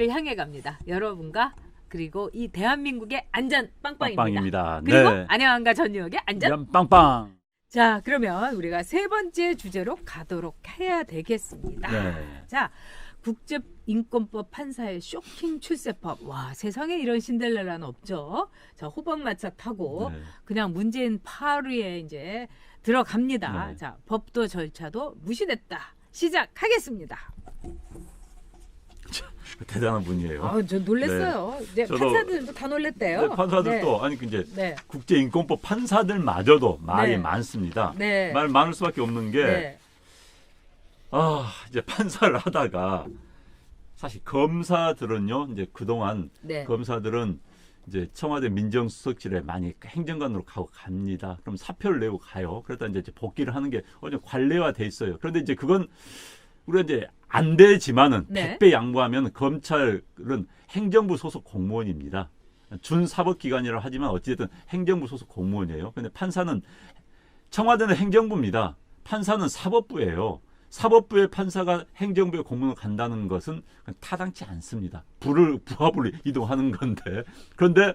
여러분들을 향해 갑니다. 여러분과 그리고 이 대한민국의 안전 빵빵입니다. 빵빵입니다. 그리고 네. 안녕한가 전유혁의 안전 빵빵. 자, 그러면 우리가 세 번째 주제로 가도록 해야 되겠습니다. 네. 자, 국제인권법 판사의 쇼킹 출세법. 와, 세상에 이런 신데렐라는 없죠. 자, 호박마차 타고 네. 그냥 문재인 파리에 이제 들어갑니다. 네. 자, 법도 절차도 무시됐다. 시작하겠습니다. 대단한 분이에요. 아, 저 놀랬어요. 이제 저도- 판사들도 다 놀랬대요. 네, 판사들도 네. 아니 이제 네. 국제인권법 판사들마저도 말이 네. 많습니다. 네. 말 많을 수밖에 없는 게 네. 이제 판사를 하다가 사실 검사들은요 이제 그동안 네. 검사들은 이제 청와대 민정수석실에 많이 행정관으로 가고 갑니다. 그럼 사표를 내고 가요. 그러다 이제 복귀를 하는 게 어느 관례화돼 있어요. 그런데 이제 그건 우리가 이제 안 되지만은 네. 100배 양보하면 검찰은 행정부 소속 공무원입니다. 준사법기관이라고 하지만 어찌됐든 행정부 소속 공무원이에요. 근데 판사는 청와대는 행정부입니다. 판사는 사법부예요. 사법부의 판사가 행정부의 공무원으로 간다는 것은 타당치 않습니다. 부하부를 이동하는 건데. 그런데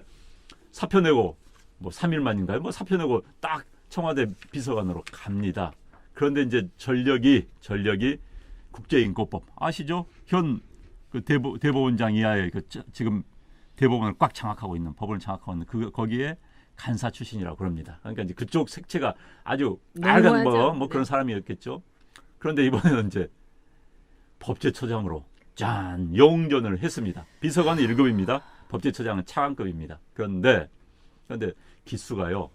사표 내고 뭐 3일 만인가요? 뭐 사표 내고 딱 청와대 비서관으로 갑니다. 그런데 이제 전력이 국제인권법 아시죠? 현 그 대법원장 이하의 지금 대법원을 꽉 장악하고 있는 법원을 장악하고 있는 거기에 간사 출신이라고 그럽니다. 그러니까 이제 그쪽 색채가 아주 빨간 뭐 그런 사람이었겠죠. 그런데 이번에는 이제 법제처장으로 짠 영전을 했습니다. 비서관은 1급입니다. 법제처장은 차관급입니다. 그런데 기수가요.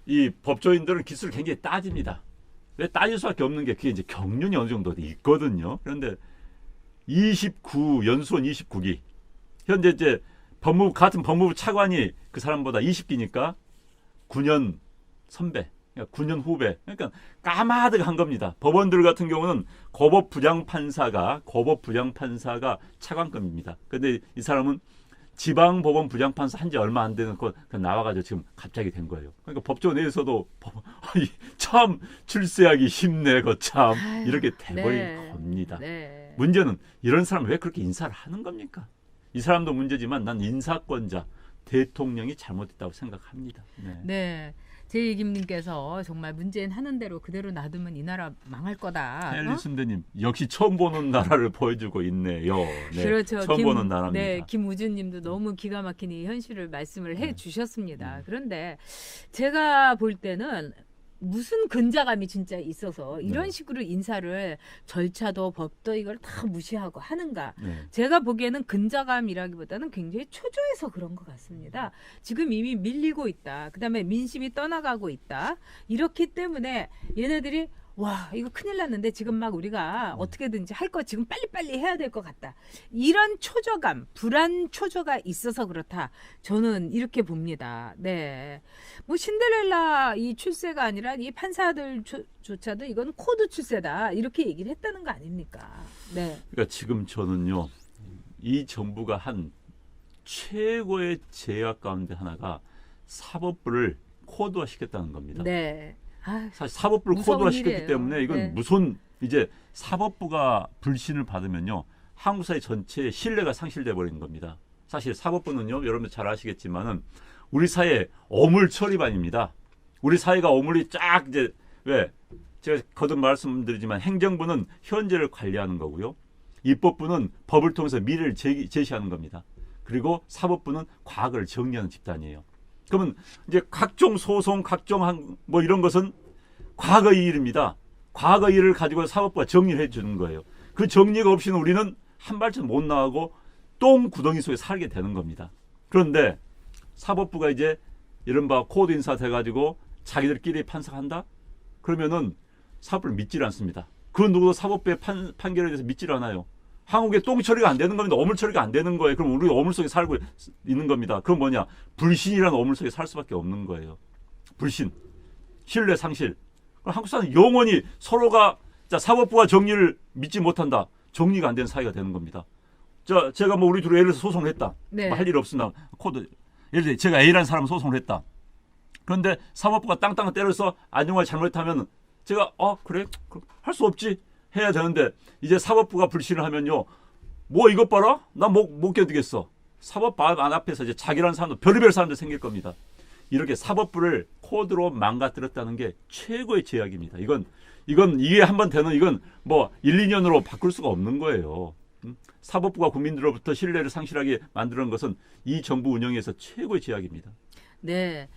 이 법조인들은 기수를 굉장히 따집니다. 왜 따질 수밖에 없는 게 그게 이제 경륜이 어느 정도 있거든요. 그런데 연수원 29기 현재 이제 같은 법무부 차관이 그 사람보다 20기니까 9년 선배, 그러니까 9년 후배. 그러니까 까마득한 겁니다. 법원들 같은 경우는 고법 부장판사가 차관급입니다. 그런데 이 사람은 지방법원 부장판사 한 지 얼마 안 되는 거 나와가지고 지금 갑자기 된 거예요. 그러니까 법조 내에서도 참 출세하기 쉽네, 거참 이렇게 돼버린 겁니다. 네. 문제는 이런 사람을 왜 그렇게 인사를 하는 겁니까? 이 사람도 문제지만 난 인사권자 대통령이 잘못했다고 생각합니다. 네. 네. 제이김님께서 정말 문재인 하는 대로 그대로 놔두면 이 나라 망할 거다. 헨리 순대님 역시 처음 보는 나라를 보여주고 있네요. 네, 그렇죠. 처음 보는 나라입니다. 네, 김우준님도 너무 기가 막힌 이 현실을 말씀을 해주셨습니다. 그런데 제가 볼 때는 무슨 근자감이 진짜 있어서 이런 식으로 인사를 절차도 법도 이걸 다 무시하고 하는가. 네. 제가 보기에는 근자감이라기보다는 굉장히 초조해서 그런 것 같습니다. 지금 이미 밀리고 있다. 그다음에 민심이 떠나가고 있다. 이렇기 때문에 얘네들이 와, 이거 큰일 났는데 지금 막 우리가 어떻게든지 할 거 지금 빨리빨리 해야 될 것 같다. 이런 초조감, 불안 초조가 있어서 그렇다. 저는 이렇게 봅니다. 네. 뭐 신데렐라 이 출세가 아니라 이 판사들조차도 이건 코드 출세다. 이렇게 얘기를 했다는 거 아닙니까? 네. 그러니까 지금 저는요. 이 정부가 한 최고의 제약 가운데 하나가 사법부를 코드화시켰다는 겁니다. 네. 아, 사실 사법부를 무서운 코드화시켰기 일이에요. 때문에 이건 네. 무슨 이제 사법부가 불신을 받으면요. 한국 사회 전체의 신뢰가 상실돼 버리는 겁니다. 사실 사법부는요. 여러분 잘 아시겠지만은 우리 사회 어물처리반입니다. 우리 사회가 어물이 쫙 이제 왜 제가 거듭 말씀드리지만 행정부는 현재를 관리하는 거고요. 입법부는 법을 통해서 미래를 제시하는 겁니다. 그리고 사법부는 과거를 정리하는 집단이에요. 그러면 이제 각종 소송, 각종 뭐 이런 것은 과거의 일입니다. 과거 일을 가지고 사법부가 정리를 해주는 거예요. 그 정리가 없이는 우리는 한 발짝 못 나가고 똥구덩이 속에 살게 되는 겁니다. 그런데 사법부가 이제 이른바 코드 인사 돼가지고 자기들끼리 판사한다? 그러면은 사법부를 믿질 않습니다. 그 누구도 사법부의 판결에 대해서 믿질 않아요. 한국에 똥 처리가 안 되는 겁니다. 어물 처리가 안 되는 거예요. 그럼 우리 어물 속에 살고 있는 겁니다. 그건 뭐냐? 불신이라는 어물 속에 살 수밖에 없는 거예요. 불신, 신뢰 상실. 한국 사람은 영원히 서로가 사법부가 정리를 믿지 못한다. 정리가 안 되는 사회가 되는 겁니다. 제가 뭐 우리 둘이 예를 들어서 소송을 했다. 네. 뭐 할 일 없으나 코드. 예를 들어 제가 A라는 사람을 소송을 했다. 그런데 사법부가 땅땅 때려서 안정화를 잘못하면 제가 그래? 할 수 없지. 해야 되는데 이제 사법부가 불신을 하면요. 뭐 이것 봐라? 나 못 견디겠어. 사법부 안 앞에서 이제 자기라는 사람도 별의별 사람들 생길 겁니다. 이렇게 사법부를 코드로 망가뜨렸다는 게 최고의 죄악입니다. 이게 한번 되는 이건 뭐 1, 2년으로 바꿀 수가 없는 거예요. 사법부가 국민들로부터 신뢰를 상실하게 만드는 것은 이 정부 운영에서 최고의 죄악입니다. 네.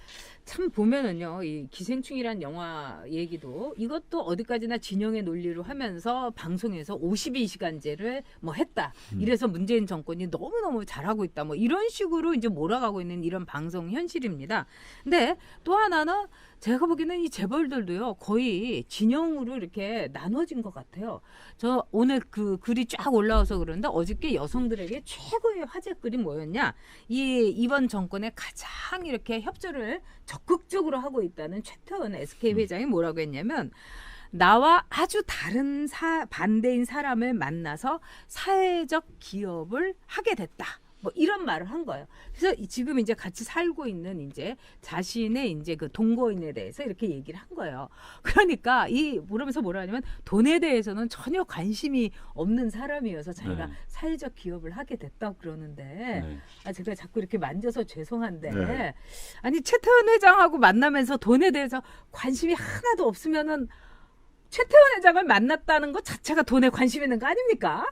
참 보면은요, 이 기생충이란 영화 얘기도 이것도 어디까지나 진영의 논리로 하면서 방송에서 52시간제를 뭐 했다. 이래서 문재인 정권이 너무너무 잘하고 있다. 뭐 이런 식으로 이제 몰아가고 있는 이런 방송 현실입니다. 근데 또 하나는 제가 보기에는 이 재벌들도요, 거의 진영으로 이렇게 나눠진 것 같아요. 저 오늘 그 글이 쫙 올라와서 그러는데 어저께 여성들에게 최고의 화제글이 뭐였냐? 이번 정권에 가장 이렇게 협조를 적극적으로 하고 있다는 최태원 SK 회장이 뭐라고 했냐면, 나와 아주 다른 반대인 사람을 만나서 사회적 기업을 하게 됐다. 뭐 이런 말을 한 거예요. 그래서 지금 이제 같이 살고 있는 이제 자신의 이제 그 동거인에 대해서 이렇게 얘기를 한 거예요. 그러니까 그러면서 뭐라 하냐면 돈에 대해서는 전혀 관심이 없는 사람이어서 자기가 네. 사회적 기업을 하게 됐다고 그러는데 네. 제가 자꾸 이렇게 만져서 죄송한데 네. 아니 최태원 회장하고 만나면서 돈에 대해서 관심이 하나도 없으면은 최태원 회장을 만났다는 것 자체가 돈에 관심 있는 거 아닙니까?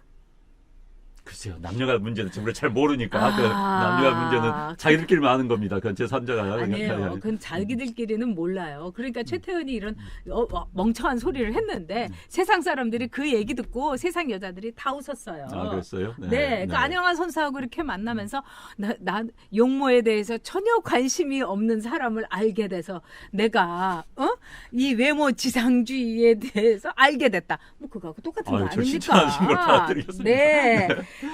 글쎄요. 남녀가 문제는 우리가 잘 모르니까 아. 그 남녀가 문제는 자기들끼리만 아는 겁니다. 그건 제3자가 아니에요. 그건 자기들끼리는 몰라요. 그러니까 최태원이 이런 멍청한 소리를 했는데 세상 사람들이 그 얘기 듣고 세상 여자들이 다 웃었어요. 아, 그랬어요? 네. 그 안영환 선수하고 이렇게 만나면서 나 용모에 대해서 전혀 관심이 없는 사람을 알게 돼서 내가 이 외모 지상주의에 대해서 알게 됐다. 뭐 그거하고 똑같은 거 저 아닙니까? 칭찬하신 걸 받아드리겠습니다. 네.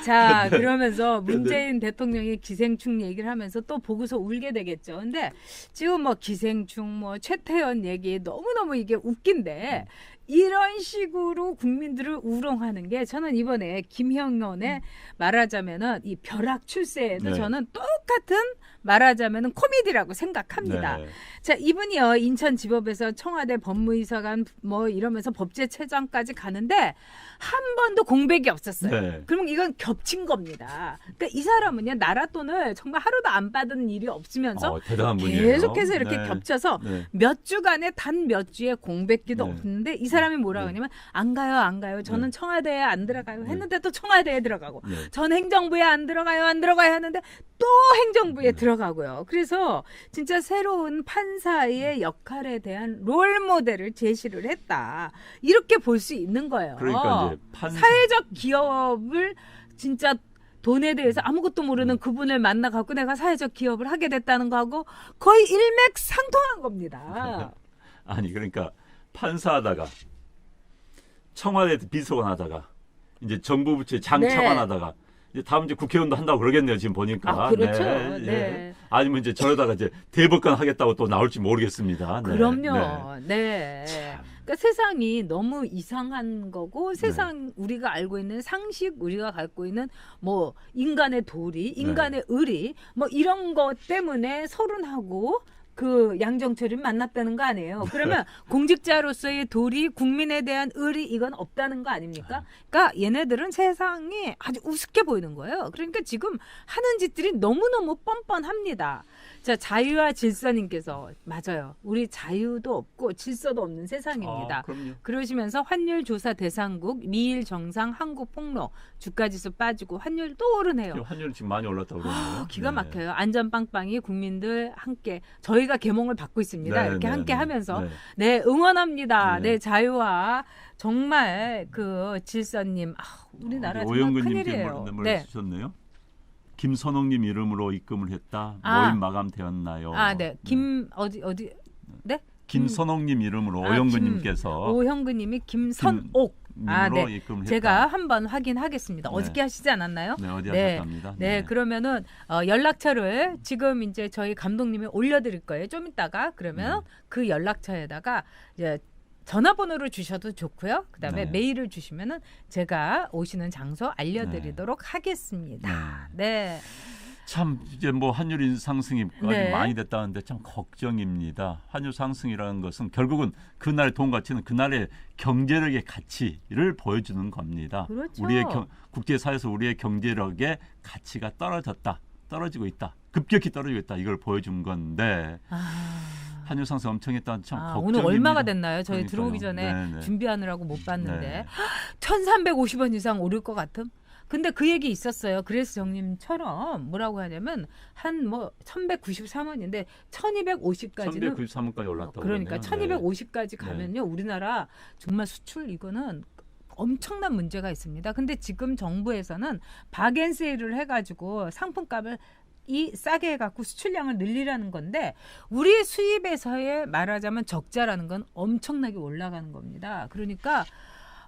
자, 그러면서 문재인 대통령이 기생충 얘기를 하면서 또 보고서 울게 되겠죠. 근데 지금 뭐 기생충, 뭐 최태원 얘기 너무너무 이게 웃긴데 이런 식으로 국민들을 우롱하는 게 저는 이번에 김형원의 말하자면은 이 벼락 출세에도 네. 저는 똑같은 말하자면은 코미디라고 생각합니다. 네. 자, 이분이요 인천지법에서 청와대 법무이사관 뭐 이러면서 법제처장까지 가는데 한 번도 공백이 없었어요. 네. 그러면 이건 겹친 겁니다. 그러니까 이 사람은요 나라 돈을 정말 하루도 안 받은 일이 없으면서 대단한 분이에요. 계속해서 이렇게 네. 겹쳐서 네. 몇 주간에 단 몇 주에 공백기도 네. 없는데 이 사람이 뭐라고 하냐면 안 가요. 저는 네. 청와대에 안 들어가요. 했는데 또 청와대에 들어가고 네. 전 행정부에 안 들어가요 하는데 또 행정부에 들어가고요. 그래서 진짜 새로운 판사의 역할에 대한 롤 모델을 제시를 했다. 이렇게 볼 수 있는 거예요. 그러니까 이제 사회적 기업을 진짜 돈에 대해서 아무것도 모르는 그분을 만나 갖고 내가 사회적 기업을 하게 됐다는 거하고 거의 일맥상통한 겁니다. 아니 그러니까 판사하다가 청와대 비서관 하다가 이제 정부 부처에 장차관 하다가 이제 다음 이제 국회의원도 한다고 그러겠네요. 지금 보니까. 아, 그렇죠. 네. 네. 아니면 이제 저러다가 이제 대법관 하겠다고 또 나올지 모르겠습니다. 네. 그럼요. 네. 참. 그러니까 세상이 너무 이상한 거고 세상 우리가 알고 있는 상식 우리가 갖고 있는 뭐 인간의 도리, 인간의 의리 뭐 이런 것 때문에 서른하고 그 양정철이 만났다는 거 아니에요. 그러면 공직자로서의 도리, 국민에 대한 의리 이건 없다는 거 아닙니까? 그러니까 얘네들은 세상이 아주 우습게 보이는 거예요. 그러니까 지금 하는 짓들이 너무너무 뻔뻔합니다. 자, 자유와 질서님께서 맞아요. 우리 자유도 없고 질서도 없는 세상입니다. 그럼요. 그러시면서 환율 조사 대상국 미일 정상 한국 폭로 주가지수 빠지고 환율 또 오르네요. 환율이 지금 많이 올랐다고 그러네요. 기가 네. 막혀요. 안전 빵빵이 국민들 함께 저희가 개몽을 받고 있습니다. 네, 이렇게 네, 함께 네. 하면서 네. 네 응원합니다. 네. 네 자유와 정말 그 질서님 우리나라 정말 오영근님께 큰일이에요. 뭘 네. 주셨네요. 김선홍님 이름으로 입금을 했다. 아. 모임 마감되었나요? 아, 네. 김 어디 네? 김선홍님 이름으로 아, 오영근님께서 오형근님이 김선옥 님으로 네. 입금을 했다. 제가 한번 확인하겠습니다. 네. 어저께 하시지 않았나요? 네, 어디 네. 하셨답니다. 네, 그러면은 연락처를 지금 이제 저희 감독님이 올려드릴 거예요. 좀 이따가 그러면 그 연락처에다가 이제 전화번호를 주셔도 좋고요. 그다음에 네. 메일을 주시면은 제가 오시는 장소 알려드리도록 하겠습니다. 네. 참 이제 뭐 환율 인상승이까지 네. 많이 됐다는데 참 걱정입니다. 환율 상승이라는 것은 결국은 그날의 돈 가치는 그날의 경제력의 가치를 보여주는 겁니다. 그렇죠. 우리의 국제사회에서 우리의 경제력의 가치가 떨어지고 있다. 급격히 떨어지고 있다. 이걸 보여준 건데 환율 상승 엄청 했다는 참 걱정입니다. 오늘 얼마가 됐나요? 저희 그러니까요. 들어오기 전에 네네. 준비하느라고 못 봤는데 네. 1,350원 이상 오를 것 같음? 근데 그 얘기 있었어요. 그래서 정님처럼 뭐라고 하냐면 한 뭐 1,193원인데 1,250까지는 393원까지 올랐다고 그러니까 그러네요. 1,250까지 가면요. 우리나라 정말 수출 이거는 엄청난 문제가 있습니다. 근데 지금 정부에서는 박앤세일을 해가지고 상품값을 싸게 해갖고 수출량을 늘리라는 건데 우리 수입에서의 말하자면 적자라는 건 엄청나게 올라가는 겁니다. 그러니까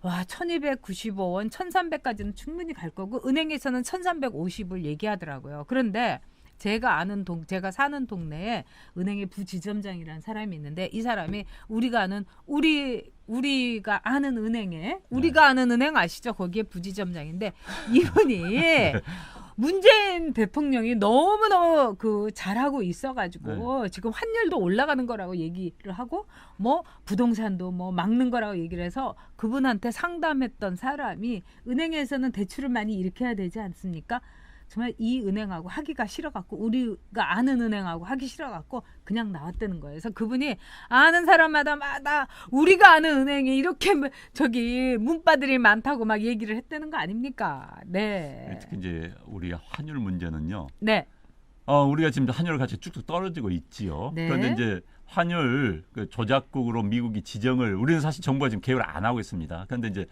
와 1,295원, 1,300까지는 충분히 갈 거고 은행에서는 1,350을 얘기하더라고요. 그런데 제가 사는 동네에 은행의 부지점장이라는 사람이 있는데 이 사람이 우리가 아는 은행에 우리가 아는 은행 아시죠? 거기에 부지점장인데 이분이 문재인 대통령이 너무너무 잘하고 있어가지고 지금 환율도 올라가는 거라고 얘기를 하고 뭐 부동산도 뭐 막는 거라고 얘기를 해서 그분한테 상담했던 사람이 은행에서는 대출을 많이 일으켜야 되지 않습니까? 정말 이 은행하고 하기가 싫어갖고 우리가 아는 은행하고 하기 싫어갖고 그냥 나왔다는 거예요. 그래서 그분이 아는 사람마다 우리가 아는 은행이 이렇게 문바들이 많다고 막 얘기를 했다는 거 아닙니까? 네. 특히 이제 우리 환율 문제는요. 네. 우리가 지금 환율 가치 쭉쭉 떨어지고 있지요. 네. 그런데 이제 환율 조작국으로 미국이 지정을 우리는 사실 정부가 지금 개입을 안 하고 있습니다. 그런데 이제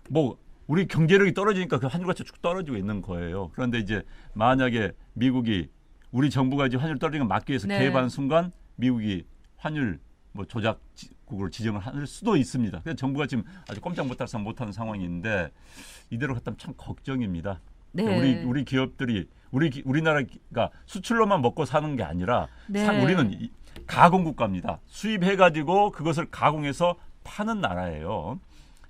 뭐 우리 경제력이 떨어지니까 그 환율 가치가 쭉 떨어지고 있는 거예요. 그런데 이제 만약에 미국이 우리 정부가 이제 환율 떨어지는 걸 막기 위해서 개입하는 순간 미국이 환율 조작국으로 지정을 할 수도 있습니다. 그래서 정부가 지금 아주 꼼짝 못하는 상황인데 이대로 갔다면 참 걱정입니다. 네. 우리 기업들이 우리나라가 수출로만 먹고 사는 게 아니라 네. 우리는 가공 국가입니다. 수입해가지고 그것을 가공해서 파는 나라예요.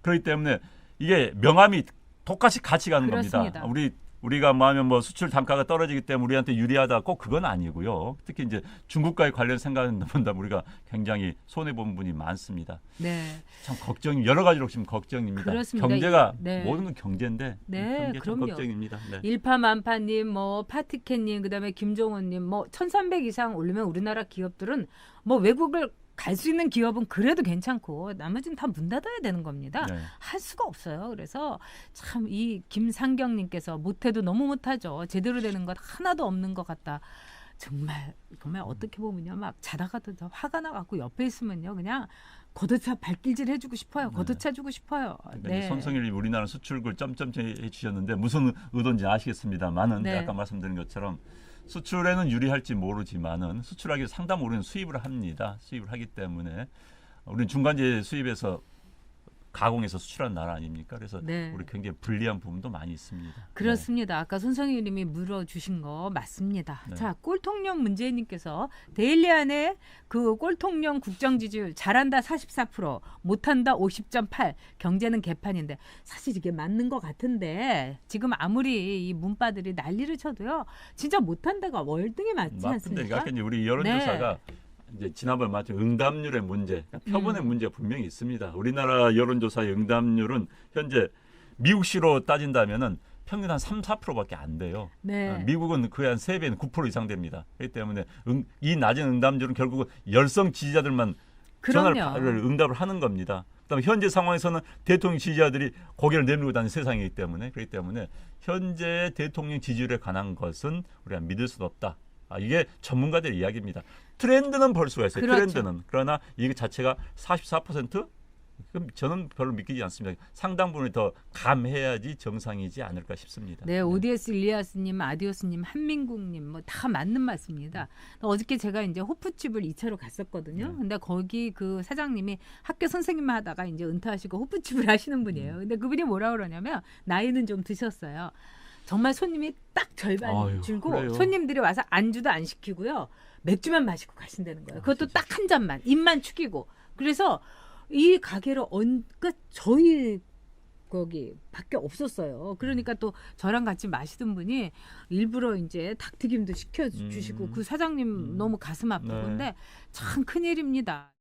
그렇기 때문에 이게 명암이 똑같이 같이 가는 그렇습니다. 겁니다. 우리가 뭐하면 뭐 수출 단가가 떨어지기 때문에 우리한테 유리하다 꼭 그건 아니고요. 특히 이제 중국과의 관련 생각은 본다면 우리가 굉장히 손해 본 부분이 많습니다. 네. 참 여러 가지로 지금 걱정입니다. 그렇습니다. 경제가 네. 모든 건 경제인데 네, 경제 참 그럼요. 걱정입니다. 네. 일파만파님, 뭐 파티캣님, 그다음에 김종원님, 뭐 1,300 이상 오르면 우리나라 기업들은 뭐 외국을 갈 수 있는 기업은 그래도 괜찮고 나머지는 다 문 닫아야 되는 겁니다. 네. 할 수가 없어요. 그래서 참 이 김상경님께서 못해도 너무 못하죠. 제대로 되는 것 하나도 없는 것 같다. 정말 어떻게 보면요, 막 자다가도 화가 나갖고 옆에 있으면요, 그냥 걷어차 발길질 해주고 싶어요. 걷어차주고 싶어요. 그러니까 네. 이제 손성일이 우리나라 수출을 점점점 해주셨는데 무슨 의도인지 아시겠습니다만은 네. 아까 말씀드린 것처럼 수출에는 유리할지 모르지만은 수출하기 위해서 상당 우리는 수입을 합니다. 수입을 하기 때문에 우리는 중간재 수입에서 가공해서 수출하는 나라 아닙니까? 그래서 네. 우리 굉장히 불리한 부분도 많이 있습니다. 그렇습니다. 아까 손성희 님이 물어주신 거 맞습니다. 네. 자, 꼴통령 문재인님께서 데일리안의 그 꼴통령 국정지지율 잘한다 44%, 못한다 50.8, 경제는 개판인데 사실 이게 맞는 것 같은데 지금 아무리 이 문바들이 난리를 쳐도요, 진짜 못한다가 월등히 맞지 맞는데 않습니까? 아까 이제 우리 여론조사가 이제 지난번 말씀 응답률의 문제, 그러니까 표본의 문제가 분명히 있습니다. 우리나라 여론조사의 응답률은 현재 미국시로 따진다면은 평균 한 3-4%밖에 안 돼요. 네. 미국은 거의 한 3배는 9% 이상 됩니다. 그렇기 때문에 이 낮은 응답률은 결국은 열성 지지자들만 전화를 응답을 하는 겁니다. 그다음에 현재 상황에서는 대통령 지지자들이 고개를 내밀고 다니는 세상이기 때문에 그렇기 때문에 현재 대통령 지지율에 관한 것은 우리가 믿을 수도 없다. 이게 전문가들의 이야기입니다. 트렌드는 볼 수가 있어요. 그렇죠. 트렌드는. 그러나 이 자체가 44%? 그럼 저는 별로 믿기지 않습니다. 상당 부분이 더 감해야지 정상이지 않을까 싶습니다. 네, ODS 일리아스님, 아디오스님, 한민국님 뭐 다 맞는 말씀입니다. 어저께 제가 이제 호프집을 2차로 갔었거든요. 근데 거기 그 사장님이 학교 선생님 하다가 이제 은퇴하시고 호프집을 하시는 분이에요. 근데 그분이 뭐라 그러냐면 나이는 좀 드셨어요. 정말 손님이 딱 절반 줄고 그래요? 손님들이 와서 안주도 안 시키고요. 맥주만 마시고 가신다는 거예요. 그것도 딱 한 잔만, 입만 축이고. 그래서 이 가게를 그러니까 저희 거기 밖에 없었어요. 그러니까 또 저랑 같이 마시던 분이 일부러 이제 닭튀김도 시켜주시고 그 사장님 너무 가슴 아프고 네. 근데 참 큰일입니다.